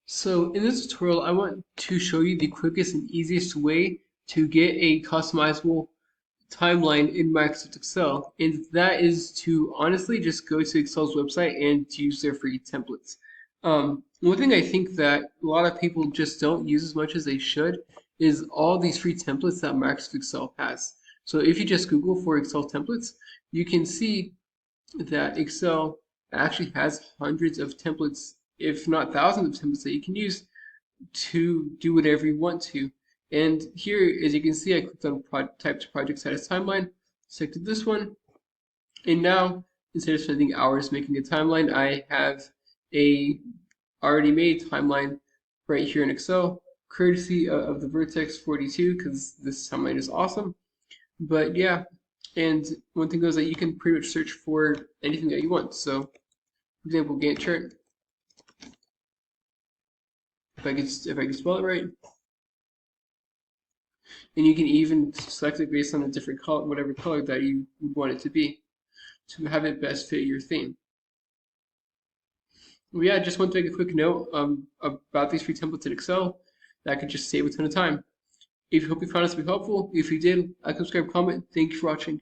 So in this tutorial, I want to show you the quickest and easiest way to get a customizable timeline in Microsoft Excel. And that is to honestly just go to Excel's website and use their free templates. One thing I think that a lot of people just don't use as much as they should is all these free templates that Microsoft Excel has. So if you just Google for Excel templates, you can see that Excel actually has hundreds of templates, if not thousands of templates that you can use to do whatever you want to. And here, as you can see, I clicked on type to project status timeline, selected this one, and now instead of spending hours making a timeline, I have a already made timeline right here in Excel, courtesy of the Vertex 42, because this timeline is awesome. But yeah, and one thing goes that you can pretty much search for anything that you want. So, for example, Gantt chart. If I can spell it right, and you can even select it based on a different color, whatever color that you would want it to have it best fit your theme. Well, yeah, I just want to make a quick note about these free templates in Excel that could just save a ton of time. If you hope you found this to be helpful, if you did, like, subscribe, comment. Thank you for watching.